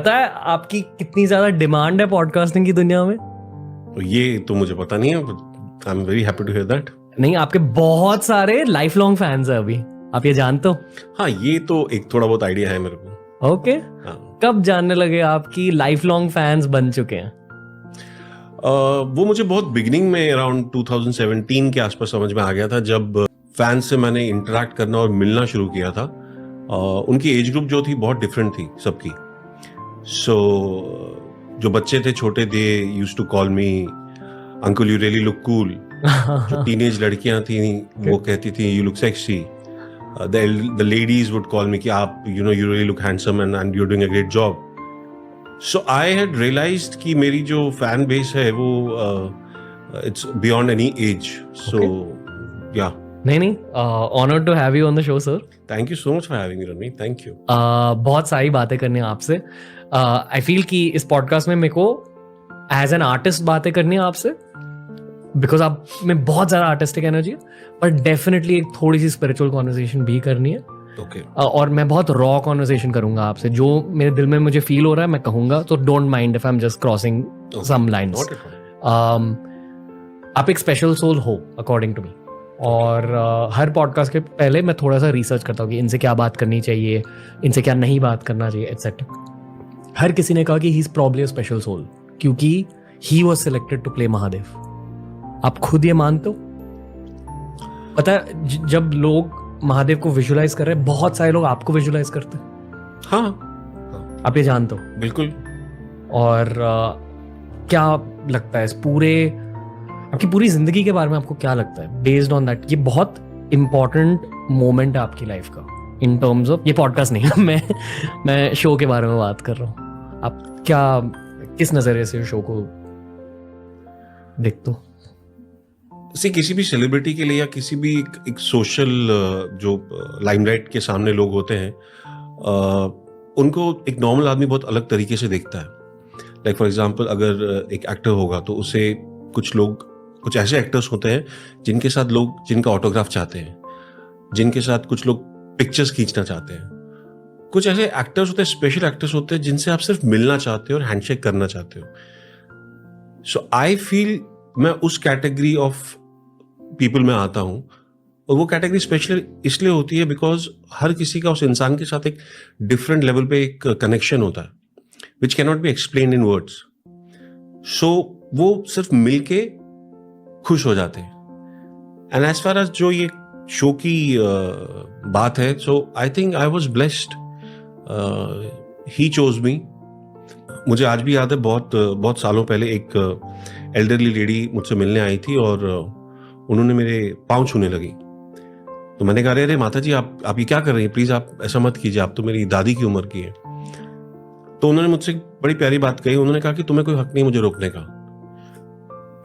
पता है आपकी कितनी ज्यादा डिमांड है पॉडकास्टिंग की दुनिया में? तो ये तो मुझे पता नहीं है, I am very happy to hear that. नहीं, आपके बहुत सारे लाइफ लॉन्ग फैंस है अभी, आप ये जानते हो? हाँ, ये तो एक थोड़ा बहुत आइडिया है मेरे को। ओके। कब जानने लगे आपकी लाइफ लॉन्ग फैंस बन चुके हैं? वो मुझे बहुत बिगिनिंग में अराउंड 2017 के आसपास समझ में आ गया था, जब फैंस से मैंने इंटरेक्ट करना और मिलना शुरू किया था। उनकी एज ग्रुप जो थी बहुत डिफरेंट थी सबकी। सो जो बच्चे थे छोटे, they used to call me uncle, you really look cool. जो टीनेज लड़कियां थी वो कहती थी you look sexy. the ladies would call me कि आप you really look handsome and you're doing a great job. So I had realized कि मेरी जो fan base है वो it's beyond any age. So yeah. नहीं, honored to have you on the show, sir. Thank you so much for having me, Ranveer. Thank you. बहुत सारी बातें करनी है आपसे। I feel कि इस पॉडकास्ट में मेरे को एज एन आर्टिस्ट बातें करनी है आपसे, बिकॉज आप में बहुत ज़्यादा आर्टिस्टिक एनर्जी है, पर डेफिनेटली एक थोड़ी सी स्पिरिचुअल कॉन्वर्सेशन भी करनी है। Okay. और मैं बहुत रॉ कॉन्वर्सेशन करूंगा आपसे, जो मेरे दिल में मुझे फील हो रहा है मैं कहूंगा, तो don't mind if I am just crossing some lines. आप एक स्पेशल सोल हो अकॉर्डिंग टू मी, और हर पॉडकास्ट के पहले मैं थोड़ा सा रिसर्च करता हूँ कि इनसे क्या बात करनी चाहिए, इनसे क्या नहीं बात करना चाहिए, एटसेट्रा। हर किसी ने कहा कि he is probably a special soul क्योंकि he was selected to play Mahadev. आप खुद ये मानते हो? पता है जब लोग महादेव को विजुलाइज कर रहे हैं, बहुत सारे लोग आपको विजुलाइज करते हैं। हाँ, आप ये जानते हो? बिल्कुल। और क्या लगता है इस पूरे आपकी पूरी जिंदगी के बारे में आपको क्या लगता है बेस्ड ऑन दैट? ये बहुत इंपॉर्टेंट मोमेंट है आपकी लाइफ का इन टर्म्स ऑफ, ये पॉडकास्ट नहीं है, मैं शो के बारे में बात कर रहा हूँ। आप क्या किस नजरिए से शो को देखते हो? किसी भी सेलिब्रिटी के लिए या किसी भी एक सोशल जो लाइमलाइट के सामने लोग होते हैं, उनको एक नॉर्मल आदमी बहुत अलग तरीके से देखता है। लाइक फॉर एग्जांपल, अगर एक एक्टर होगा तो उसे कुछ ऐसे एक्टर्स होते हैं जिनके साथ लोग जिनका ऑटोग्राफ चाहते हैं, जिनके साथ कुछ लोग पिक्चर्स खींचना चाहते हैं। कुछ ऐसे एक्टर्स होते हैं, स्पेशल एक्टर्स होते हैं जिनसे आप सिर्फ मिलना चाहते हो और हैंडशेक करना चाहते हो। सो आई फील मैं उस कैटेगरी ऑफ पीपल में आता हूं, और वो कैटेगरी स्पेशल इसलिए होती है बिकॉज हर किसी का उस इंसान के साथ एक डिफरेंट लेवल पे एक कनेक्शन होता है which can not be explained in words. So वो सिर्फ मिलके खुश हो जाते हैं। एंड एज फार एज जो ये शो की बात है, so I think I was blessed, he chose me. मुझे आज भी याद है, बहुत सालों पहले एक एल्डरली लेडी मुझसे मिलने आई थी और उन्होंने मेरे पाँव छूने लगी। तो मैंने कहा, अरे माता जी, आप ये क्या कर रही हैं? प्लीज आप ऐसा मत कीजिए, आप तो मेरी दादी की उम्र की है। तो उन्होंने मुझसे बड़ी प्यारी बात कही। उन्होंने कहा कि तुम्हें कोई हक नहीं मुझे रोकने का,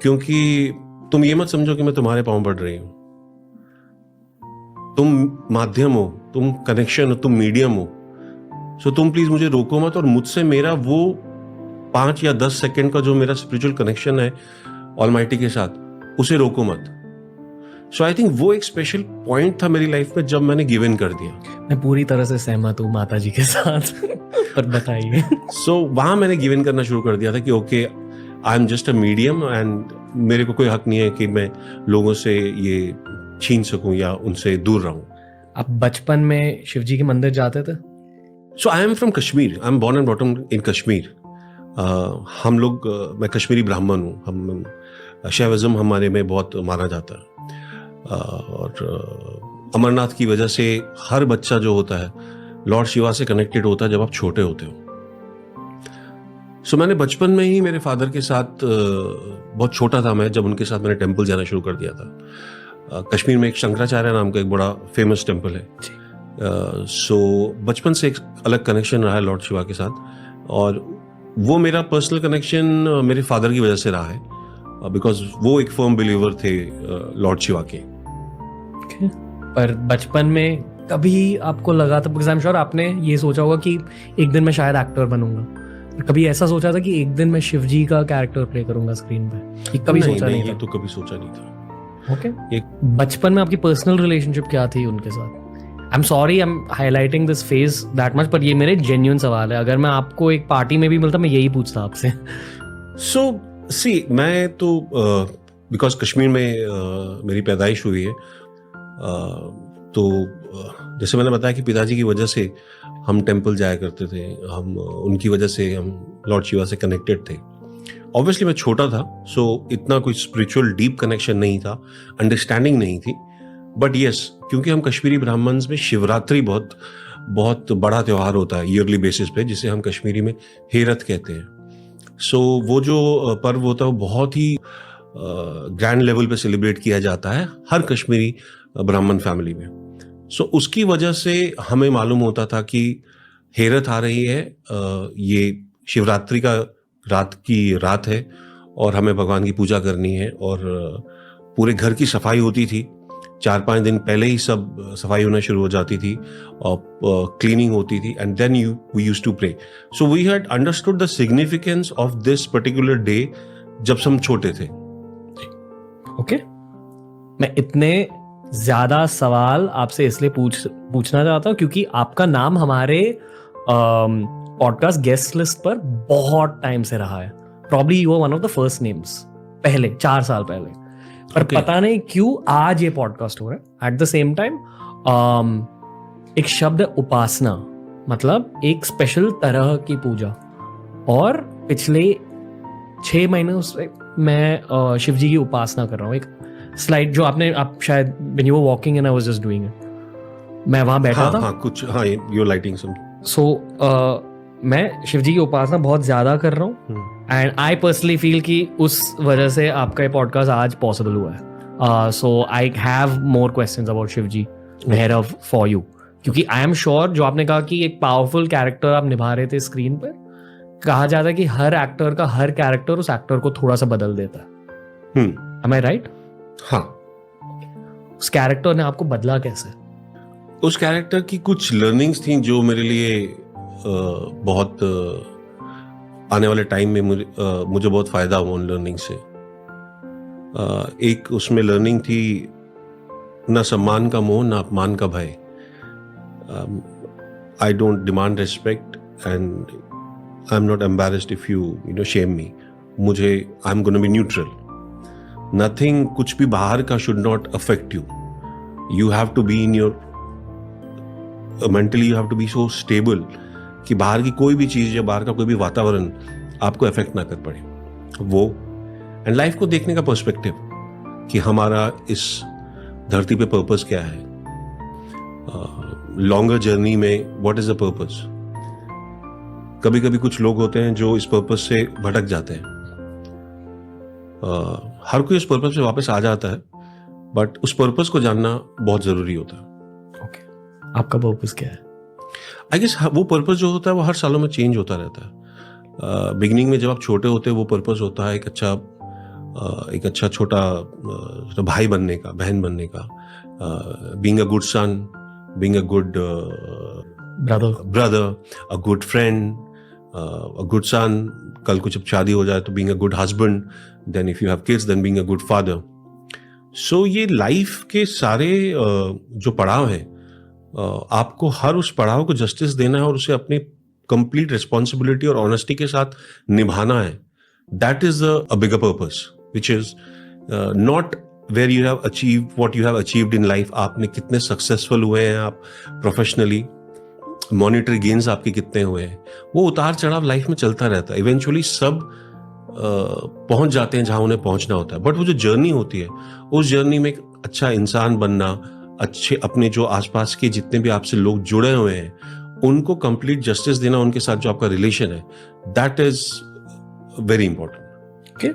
क्योंकि तुम ये मत समझो कि मैं तुम्हारे पाँव पड़ रही हूं। तुम माध्यम हो, तुम कनेक्शन हो, तुम मीडियम हो। सो तुम प्लीज मुझे रोको मत, और मुझसे मेरा वो 5 या 10 सेकंड का जो मेरा स्पिरिचुअल कनेक्शन है ऑलमाइटी के साथ, उसे रोको मत। सो आई थिंक वो एक स्पेशल पॉइंट था मेरी लाइफ में जब मैंने गिव इन कर दिया। मैं पूरी तरह से सहमत हूँ माता जी के साथ। पर बताइए। सो वहां मैंने गिव इन करना शुरू कर दिया था कि okay, I am just a medium and मेरे को कोई हक नहीं है कि मैं लोगों से ये छीन सकूं या उनसे दूर रहूं। आप बचपन में शिव जी के मंदिर जाते थे? So I am from Kashmir, I am born and brought up in Kashmir. हम लोग, मैं कश्मीरी ब्राह्मण हूँ, हम शैविज्म हमारे में बहुत माना जाता है। और अमरनाथ की वजह से हर बच्चा जो होता है लॉर्ड शिवा से कनेक्टेड होता है जब आप छोटे होते हो। सो मैंने बचपन में ही मेरे फादर के साथ, बहुत छोटा था मैं जब उनके साथ मैंने टेम्पल जाना शुरू कर दिया था। कश्मीर में एक शंकराचार्य नाम का एक बड़ा फेमस टेम्पल है। सो बचपन से एक अलग कनेक्शन रहा है लॉर्ड शिवा के साथ, और वो मेरा पर्सनल कनेक्शन मेरे फादर की वजह से रहा है, बिकॉज वो एक फर्म बिलीवर थे लॉर्ड शिवा के। पर बचपन में कभी आपको लगा था, बिकॉज आई एम श्योर आपने ये सोचा होगा कि एक दिन मैं शायद एक्टर बनूंगा, कभी ऐसा सोचा था कि एक दिन मैं शिव जी का कैरेक्टर प्ले करूंगा स्क्रीन पे? कभी सोचा नहीं था? ये तो कभी सोचा नहीं था। ओके। बचपन में आपकी पर्सनल रिलेशनशिप क्या थी उनके साथ? I'm sorry I'm highlighting this phase that much, पर ये मेरे genuine सवाल है. अगर मैं आपको एक पार्टी में भी मिलता मैं यही पूछता आपसे. So see, मैं तो बिकॉज कश्मीर में मेरी पैदाइश हुई है, तो जैसे मैंने बताया कि पिताजी की वजह से हम टेम्पल जाया करते थे, हम उनकी वजह से हम लॉर्ड शिवा से कनेक्टेड थे. ऑब्वियसली मैं छोटा था, सो इतना कोई स्पिरिचुअल डीप कनेक्शन नहीं था, अंडरस्टैंडिंग नहीं थी. बट यस, क्योंकि हम कश्मीरी ब्राह्मण्स में शिवरात्रि बहुत बहुत बड़ा त्यौहार होता है ईयरली बेसिस पे, जिसे हम कश्मीरी में हेरत कहते हैं. सो वो जो पर्व होता है वो बहुत ही ग्रैंड लेवल पे सेलिब्रेट किया जाता है हर कश्मीरी ब्राह्मण फैमिली में. सो उसकी वजह से हमें मालूम होता था कि हेरत आ रही है, ये शिवरात्रि का रात है और हमें भगवान की पूजा करनी है. और पूरे घर की सफाई होती थी, 4-5 दिन पहले ही सब सफाई होना शुरू हो जाती थी और क्लीनिंग होती थी. And then we used to pray. So we had understood the significance of this particular day जब हम छोटे थे. ओके, मैं इतने ज्यादा सवाल आपसे इसलिए पूछना चाहता हूँ क्योंकि आपका नाम हमारे पॉडकास्ट गेस्ट लिस्ट पर बहुत टाइम से रहा है. Probably you are one of the first names, पहले 4 साल पहले. पर पता नहीं क्यों आज ये पॉडकास्ट हो रहा है. एट द सेम टाइम एक शब्द उपासना, मतलब एक स्पेशल तरह की पूजा. और पिछले 6 महीनों से मैं शिव जी की उपासना कर रहा हूँ. एक स्लाइड जो आप शायद when you were walking and I was just doing it, मैं वहां बैठा था. कुछ you're lighting some. So मैं शिव जी की उपासना बहुत ज्यादा कर रहा हूँ. एंड आई पर्सनली फील कि उस वजह से आपका ये पॉडकास्ट आज पॉसिबल हुआ है. So I have more questions about Shiv ji Bhairav for you, क्योंकि आई एम श्योर जो आपने कहा कि एक पावरफुल कैरेक्टर आप निभा रहे थे स्क्रीन पर, कहा जाता है कि हर एक्टर का हर कैरेक्टर उस एक्टर को थोड़ा सा बदल देता है. Am I right? हाँ. उस कैरेक्टर ने आपको बदला कैसे? उस कैरेक्टर की कुछ लर्निंग्स थी जो मेरे लिए बहुत आने वाले टाइम में मुझे बहुत फायदा हुआ उन लर्निंग से. एक उसमें लर्निंग थी, ना सम्मान का मोह ना अपमान का भय. I don't demand respect and I am not embarrassed if you shame me. मुझे I am gonna be neutral. Nothing, कुछ भी बाहर का should not affect you. You have to be in your mentally, you have to be so stable कि बाहर की कोई भी चीज या बाहर का कोई भी वातावरण आपको अफेक्ट ना कर पड़े. वो एंड लाइफ को देखने का पर्सपेक्टिव कि हमारा इस धरती पे पर्पस क्या है, लॉन्गर जर्नी में व्हाट इज द पर्पस. कभी कभी कुछ लोग होते हैं जो इस पर्पस से भटक जाते हैं. हर कोई उस पर्पस से वापस आ जाता है, बट उस पर्पस को जानना बहुत जरूरी होता है. ओके, आपका पर्पस क्या है? आई गेस वो पर्पस जो होता है वो हर सालों में चेंज होता रहता है. बिगिनिंग में जब आप छोटे होते हैं वो पर्पस होता है एक अच्छा छोटा भाई बनने का, बहन बनने का, being a good son, being a good brother, a good friend, a good son. कल को जब शादी हो जाए तो being a good husband, then if you have kids then being a good father. So ये लाइफ के सारे जो पड़ाव हैं, आपको हर उस पड़ाव को जस्टिस देना है और उसे अपनी कंप्लीट रिस्पॉन्सिबिलिटी और ऑनेस्टी के साथ निभाना है. That is a bigger purpose which is not where you have achieved what you have achieved in life. आपने कितने सक्सेसफुल हुए हैं आप प्रोफेशनली, मॉनिटरी गेन्स आपके कितने हुए हैं. वो उतार चढ़ाव लाइफ में चलता रहता है. इवेंचुअली सब पहुंच जाते हैं जहां उन्हें पहुंचना होता है. बट वो जो जर्नी होती है, उस जर्नी में एक अच्छा इंसान बनना, अच्छे अपने जो आसपास के जितने भी आपसे लोग जुड़े हुए हैं उनको कंप्लीट जस्टिस देना, उनके साथ जो आपका रिलेशन है, that is very important. Okay,